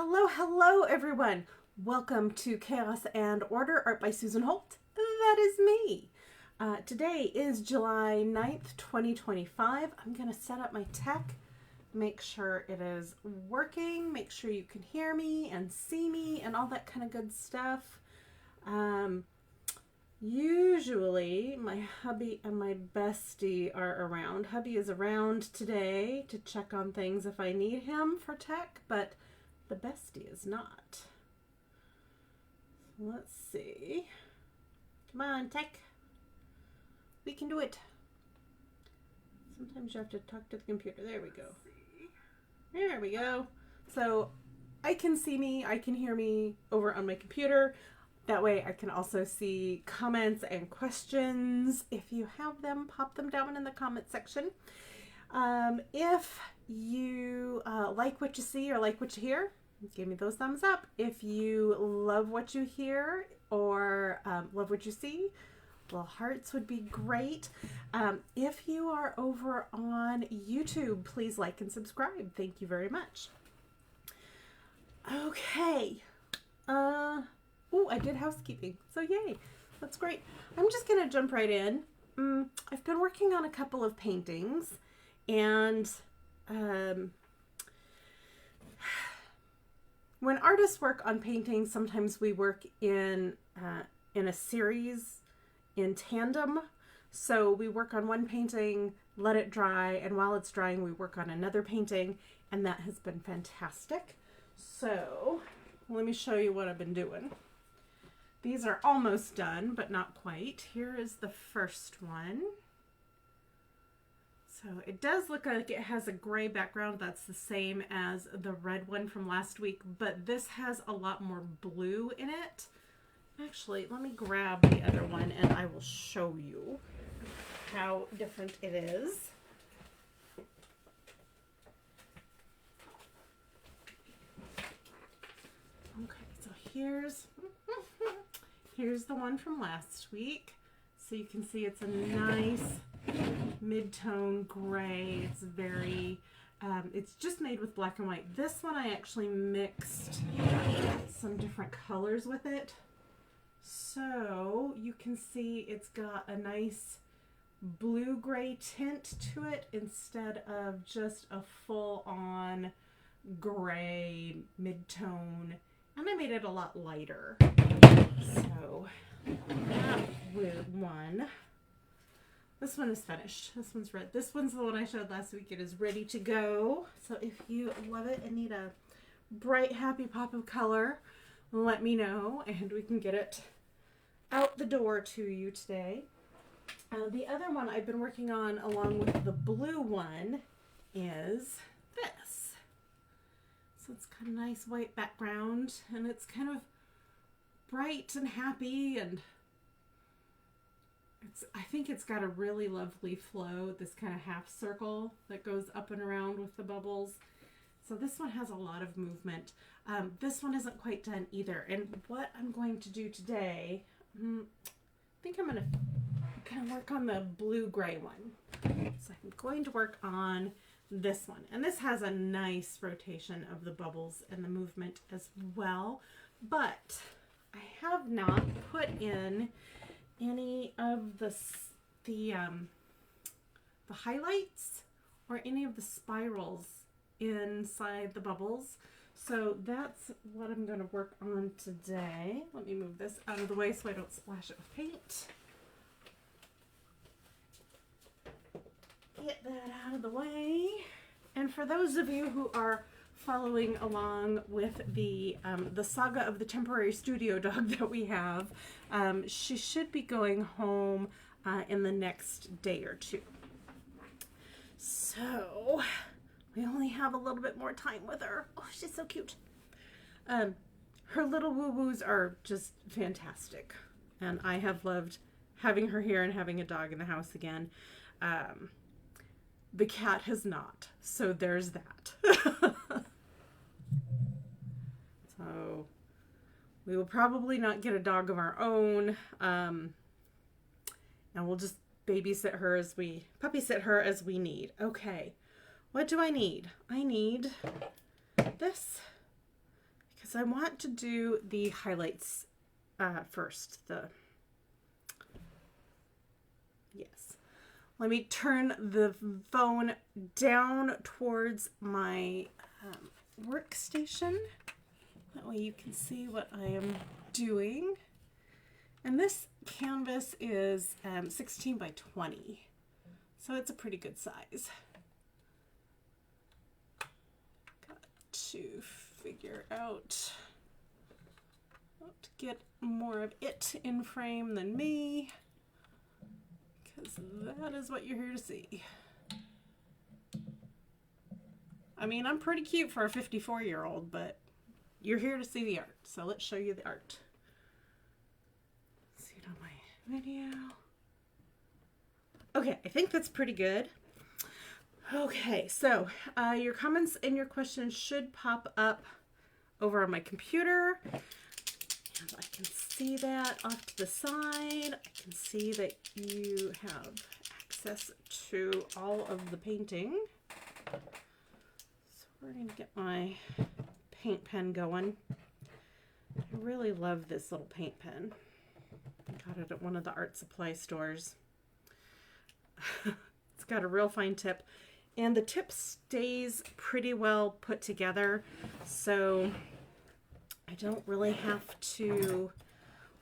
Hello everyone. Welcome to Chaos and Order, art by Susan Holt. That is me. Today is July 9th, 2025. I'm going to set up my tech, make sure it is working, make sure you can hear me and see me and all that kind of good stuff. Usually my hubby and my bestie are around. Hubby is around today to check on things if I need him for tech, but the bestie is not. Let's see. Come on, tech. We can do it. Sometimes you have to talk to the computer. There we go. There we go. So I can see me, I can hear me over on my computer. That way I can also see comments and questions. If you have them, pop them down in the comment section. If you like what you see or like what you hear, give me those thumbs up. If you love what you hear or love what you see, well, hearts would be great. If you are over on YouTube, please like and subscribe. Thank you very much. Okay. Oh, I did housekeeping, so yay. That's great. I'm just going to jump right in. I've been working on a couple of paintings, and when artists work on paintings, sometimes we work in a series in tandem. So we work on one painting, let it dry, and while it's drying, we work on another painting, and that has been fantastic. So let me show you what I've been doing. These are almost done, but not quite. Here is the first one. So it does look like it has a gray background. That's the same as the red one from last week, but this has a lot more blue in it. Actually, let me grab the other one and I will show you how different it is. Okay, so here's the one from last week. So you can see it's a nice mid-tone gray. It's very, it's just made with black and white. This one I actually mixed some different colors with it. So you can see it's got a nice blue-gray tint to it instead of just a full-on gray mid-tone. And I made it a lot lighter. So that one. This one is finished. This one's red. This one's the one I showed last week. It is ready to go. So if you love it and need a bright, happy pop of color, let me know and we can get it out the door to you today. The other one I've been working on along with the blue one is this. So it's got a nice white background and it's kind of bright and happy, and I think it's got a really lovely flow, this kind of half circle that goes up and around with the bubbles. So this one has a lot of movement. This one isn't quite done either. And what I'm going to do today, I think I'm going to kind of work on the blue-gray one. So I'm going to work on this one. And this has a nice rotation of the bubbles and the movement as well. But I have not put in any of the highlights or any of the spirals inside the bubbles. So that's what I'm going to work on today. Let me move this out of the way so I don't splash it with paint. Get that out of the way. And for those of you who are following along with the saga of the temporary studio dog that we have, she should be going home in the next day or two. So we only have a little bit more time with her. Oh, she's so cute. Her little woo-woos are just fantastic. And I have loved having her here and having a dog in the house again. The cat has not. So there's that. So we will probably not get a dog of our own. And we'll just puppy sit her as we need. Okay. What do I need? I need this. So I want to do the highlights first. Yes. Let me turn the phone down towards my workstation. That way you can see what I am doing. And this canvas is 16 by 20. So it's a pretty good size. Got to figure out how to get more of it in frame than me, because that is what you're here to see. I mean, I'm pretty cute for a 54-year-old, but you're here to see the art. So let's show you the art. See it on my video. Okay, I think that's pretty good. Okay, so your comments and your questions should pop up over on my computer. And I can see that off to the side. I can see that you have access to all of the painting. So we're going to get my paint pen going. I really love this little paint pen. I got it at one of the art supply stores. It's got a real fine tip. And the tip stays pretty well put together, so I don't really have to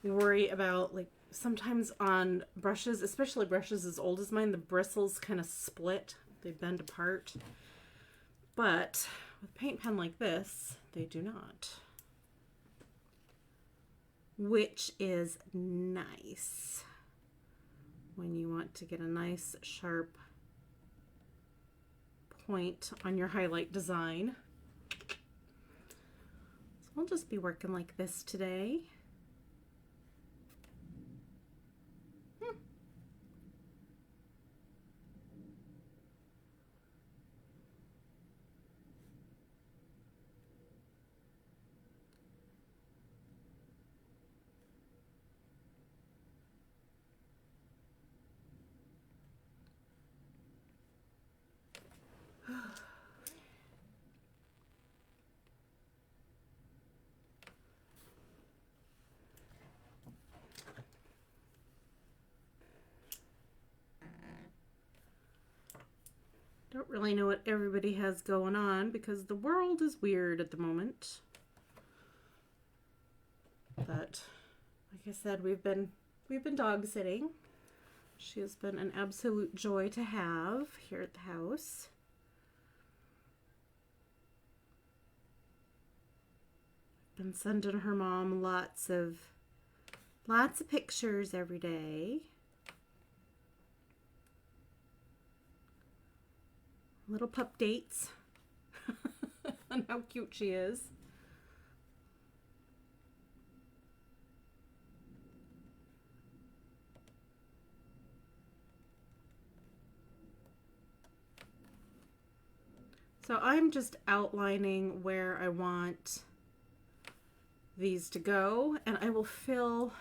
worry about, like, sometimes on brushes, especially brushes as old as mine, the bristles kind of split, they bend apart. But with a paint pen like this, they do not, which is nice when you want to get a nice sharp point on your highlight design. So we'll just be working like this today. Don't really know what everybody has going on because the world is weird at the moment. But like I said, we've been dog sitting. She has been an absolute joy to have here at the house. Been sending her mom lots of pictures every day. Little pup dates on how cute she is. So I'm just outlining where I want these to go, and I will fill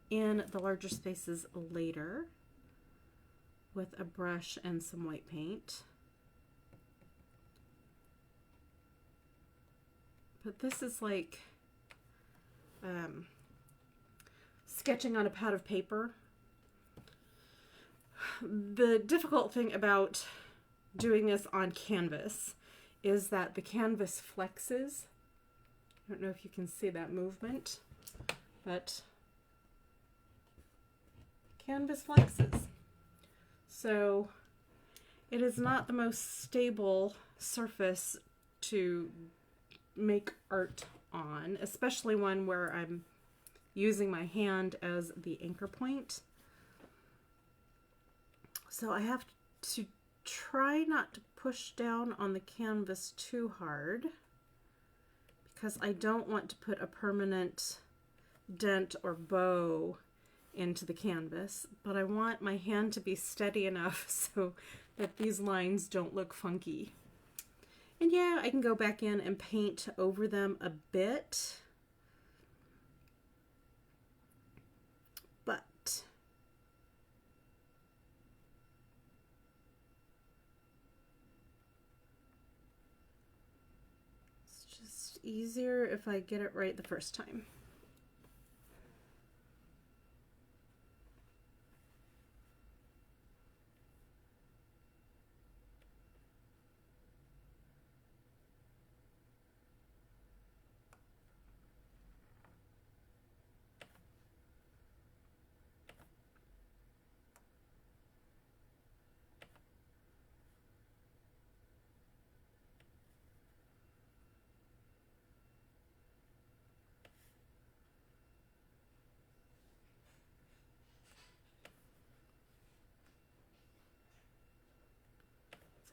in the larger spaces later with a brush and some white paint. But this is like sketching on a pad of paper. The difficult thing about doing this on canvas is that the canvas flexes. I don't know if you can see that movement, but canvas flexes. So it is not the most stable surface to make art on, especially one where I'm using my hand as the anchor point. So I have to try not to push down on the canvas too hard because I don't want to put a permanent dent or bow into the canvas, but I want my hand to be steady enough so that these lines don't look funky. And yeah, I can go back in and paint over them a bit, but let's just easier if I get it right the first time.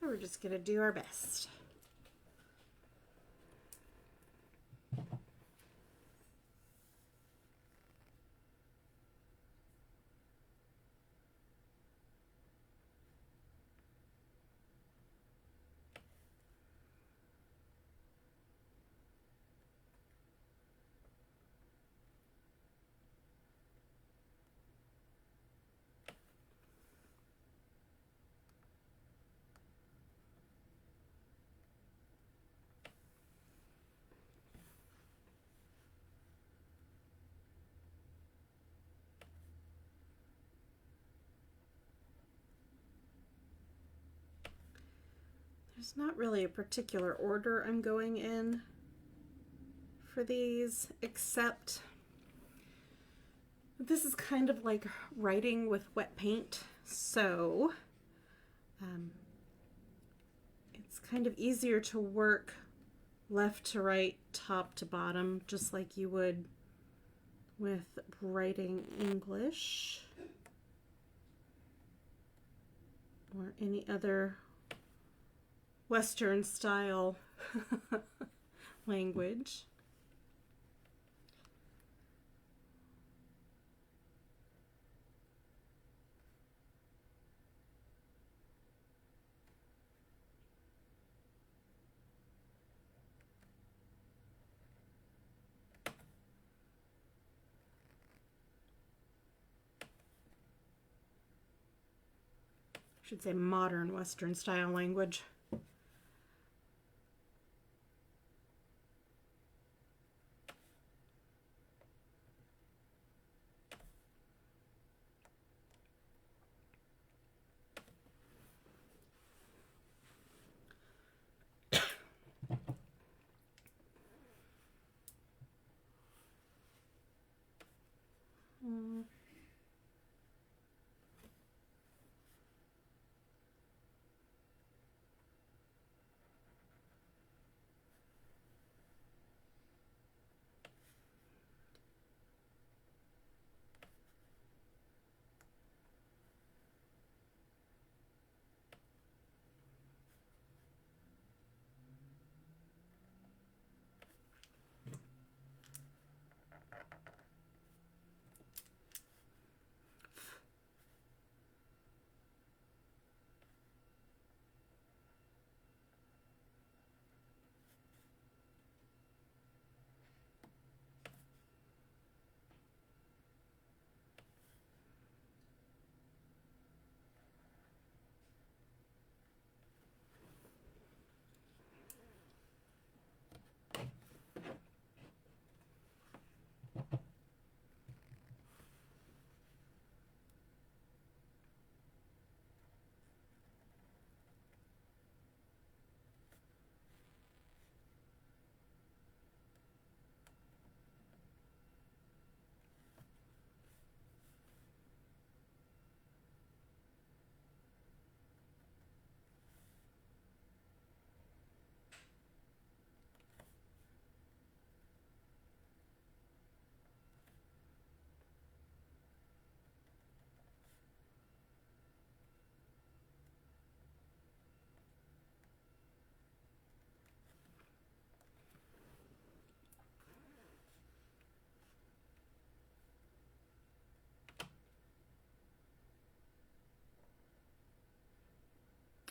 So we're just going to do our best. There's not really a particular order I'm going in for these, except this is kind of like writing with wet paint, so it's kind of easier to work left to right, top to bottom, just like you would with writing English or any other Western style language. I should say modern Western style language.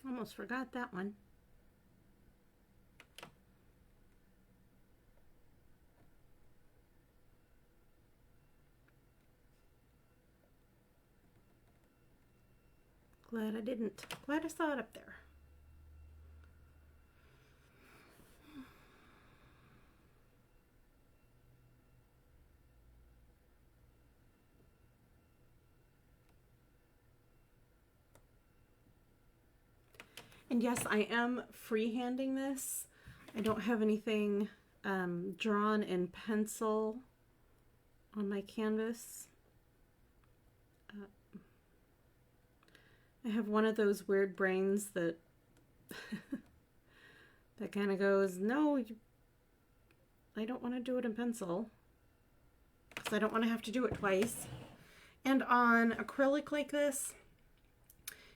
Almost forgot that one. Glad I didn't. Glad I saw it up there. And yes, I am freehanding this. I don't have anything drawn in pencil on my canvas. I have one of those weird brains that that kind of goes, no, I don't want to do it in pencil because I don't want to have to do it twice. And on acrylic like this,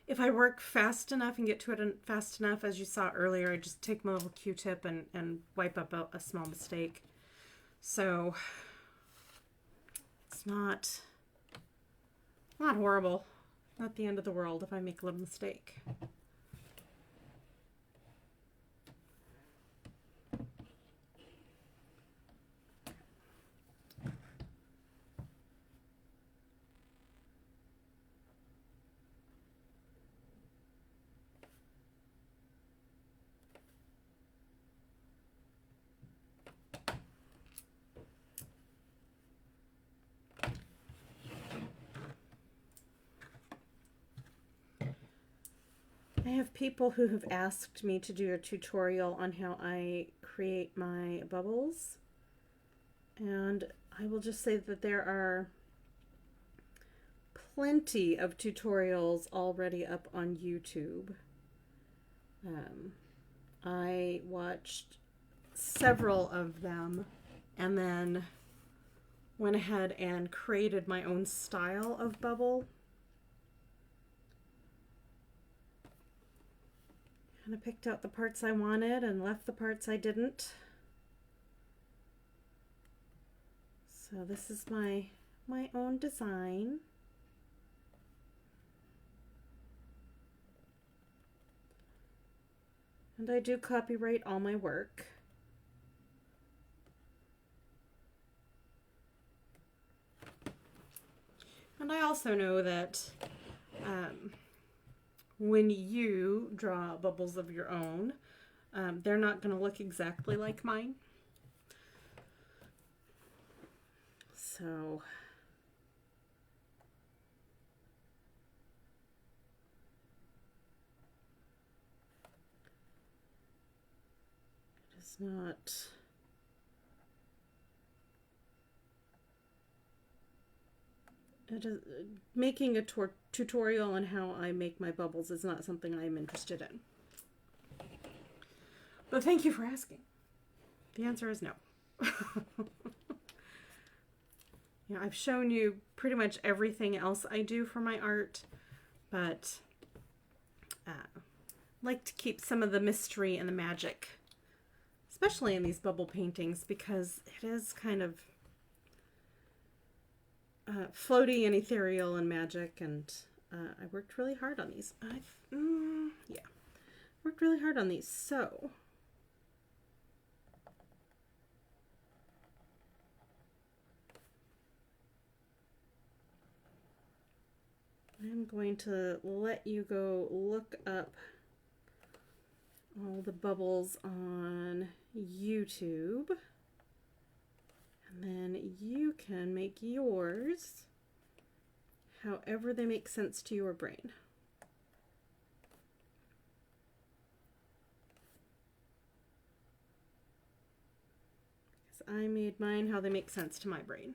if I work fast enough and get to it fast enough, as you saw earlier, I just take my little Q-tip and wipe up a small mistake. So it's not horrible. Not the end of the world if I make a little mistake. I have people who have asked me to do a tutorial on how I create my bubbles, and I will just say that there are plenty of tutorials already up on YouTube. I watched several of them and then went ahead and created my own style of bubble. And I picked out the parts I wanted and left the parts I didn't. So this is my own design. And I do copyright all my work. And I also know that when you draw bubbles of your own, they're not going to look exactly like mine. So it is not making a tutorial on how I make my bubbles is not something I'm interested in. But thank you for asking. The answer is no. Yeah, I've shown you pretty much everything else I do for my art, but I like to keep some of the mystery and the magic, especially in these bubble paintings, because it is kind of floaty and ethereal and magic, and I worked really hard on these. Yeah, worked really hard on these. So I'm going to let you go look up all the bubbles on YouTube. And then you can make yours however they make sense to your brain. Because I made mine how they make sense to my brain.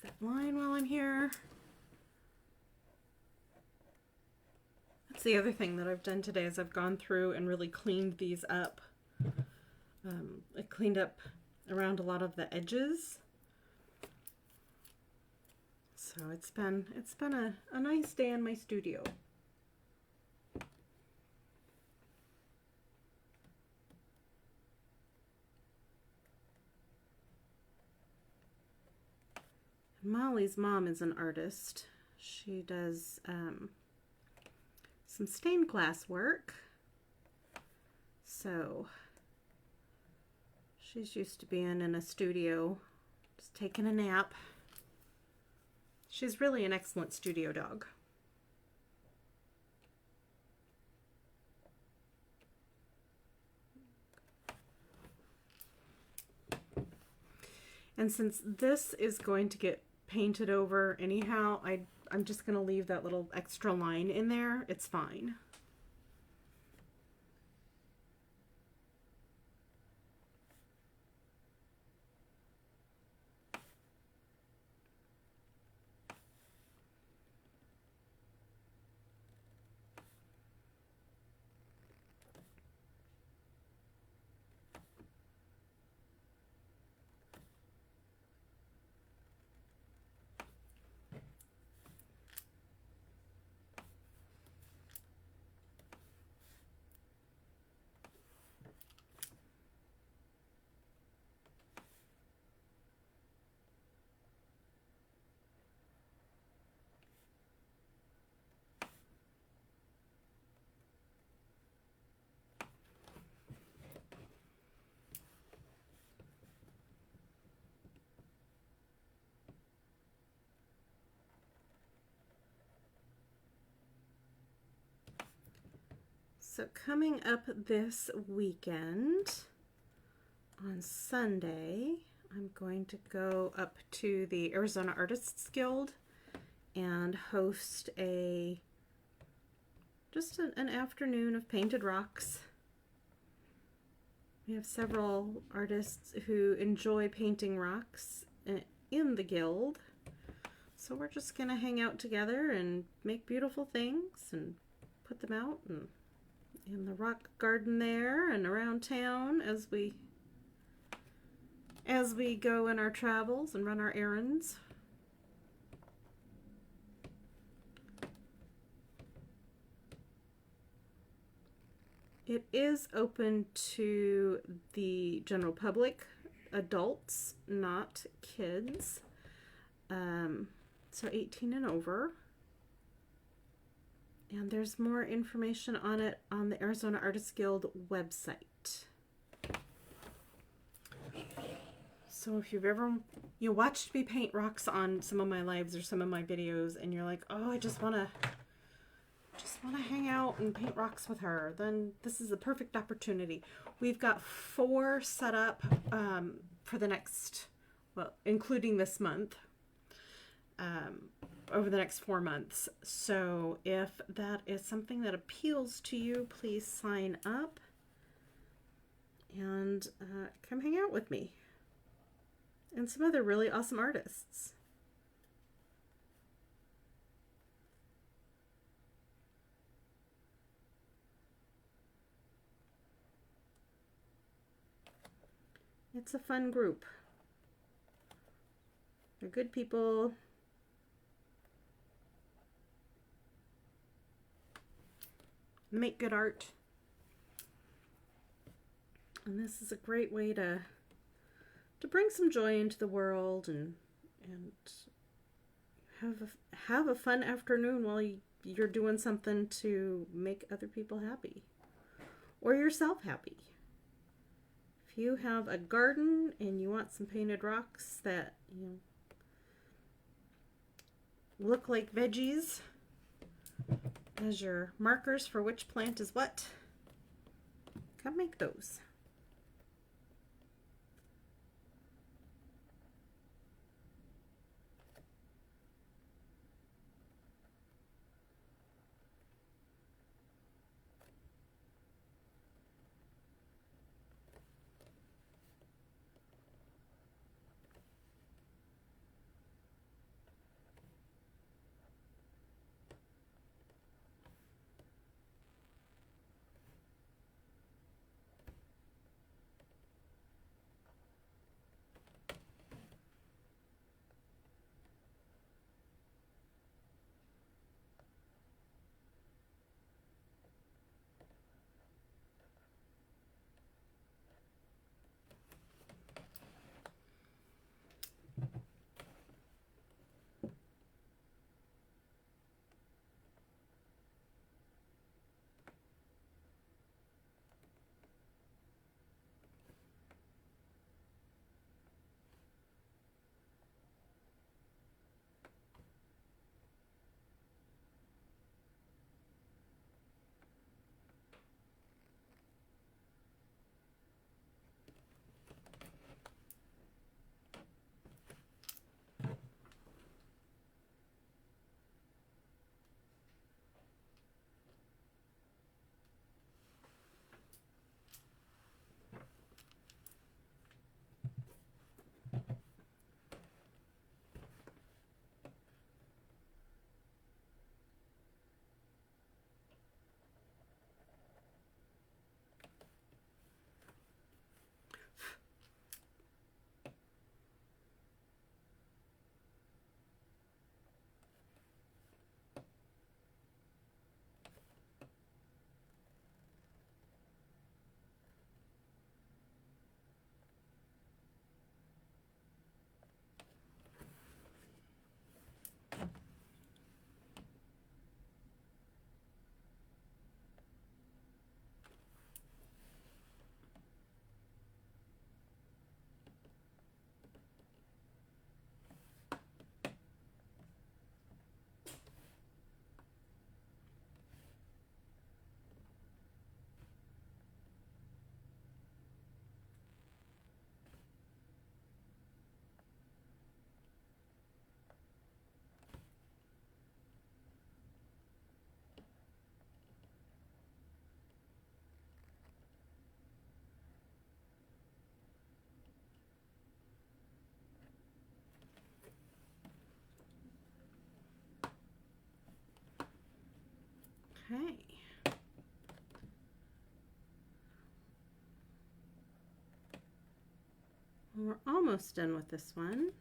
that line while I'm here. That's the other thing that I've done today is I've gone through and really cleaned these up. I cleaned up around a lot of the edges. So it's been a nice day in my studio. Molly's mom is an artist. She does some stained glass work. So she's used to being in a studio, just taking a nap. She's really an excellent studio dog. And since this is going to get painted over anyhow, I'm just going to leave that little extra line in there. It's fine. So coming up this weekend, on Sunday, I'm going to go up to the Arizona Artists Guild and host just an afternoon of painted rocks. We have several artists who enjoy painting rocks in the guild. So we're just gonna hang out together and make beautiful things and put them out and in the rock garden there and around town as we go in our travels and run our errands. It is open to the general public, adults, not kids, so 18 and over. And there's more information on it on the Arizona Artists Guild website. So if you've ever watched me paint rocks on some of my lives or some of my videos and you're like, oh, I just want to hang out and paint rocks with her, then this is the perfect opportunity. We've got 4 set up for the next, well, including this month, over the next 4 months. So if that is something that appeals to you, please sign up and come hang out with me and some other really awesome artists. It's a fun group. They're good people. Make good art. And this is a great way to bring some joy into the world and have a fun afternoon while you're doing something to make other people happy or yourself happy. If you have a garden and you want some painted rocks that look like veggies as your markers for which plant is what, come make those. Okay. We're almost done with this one.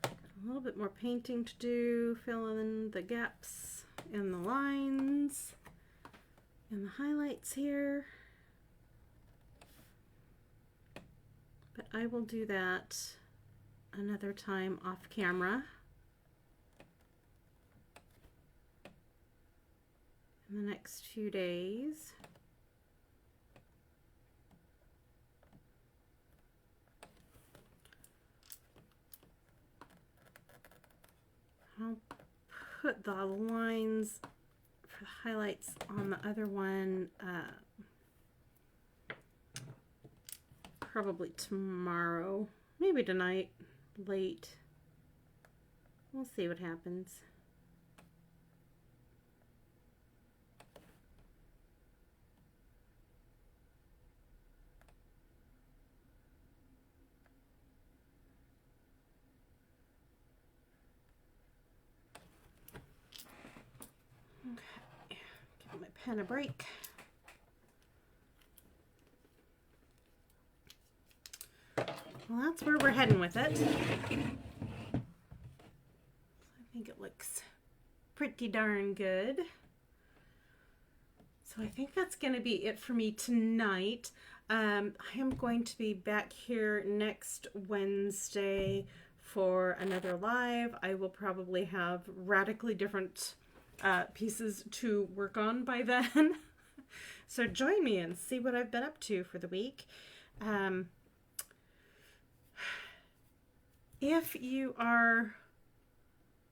Got a little bit more painting to do, fill in the gaps and the lines and the highlights here. But I will do that another time off camera. In the next few days. I'll put the lines for the highlights on the other one probably tomorrow, maybe tonight, late. We'll see what happens. Okay, give my pen a break. Well, that's where we're heading with it. I think it looks pretty darn good. So I think that's going to be it for me tonight. I am going to be back here next Wednesday for another live. I will probably have radically different pieces to work on by then. So join me and see what I've been up to for the week. If you are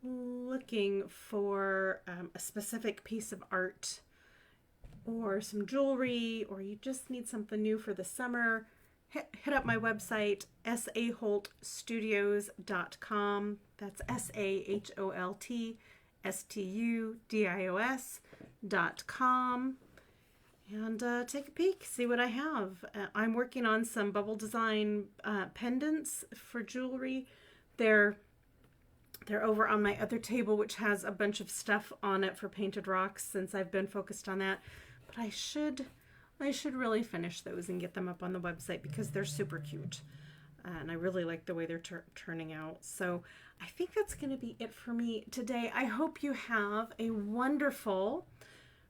looking for a specific piece of art or some jewelry, or you just need something new for the summer, hit up my website, saholtstudios.com. That's saholtstudios.com. And take a peek, see what I have. I'm working on some bubble design pendants for jewelry. They're over on my other table, which has a bunch of stuff on it for painted rocks, since I've been focused on that. But I should really finish those and get them up on the website because they're super cute. And I really like the way they're turning out. So I think that's going to be it for me today. I hope you have a wonderful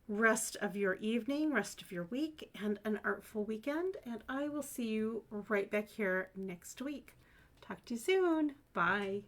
rest of your evening, rest of your week, and an artful weekend. And I will see you right back here next week. Talk to you soon. Bye.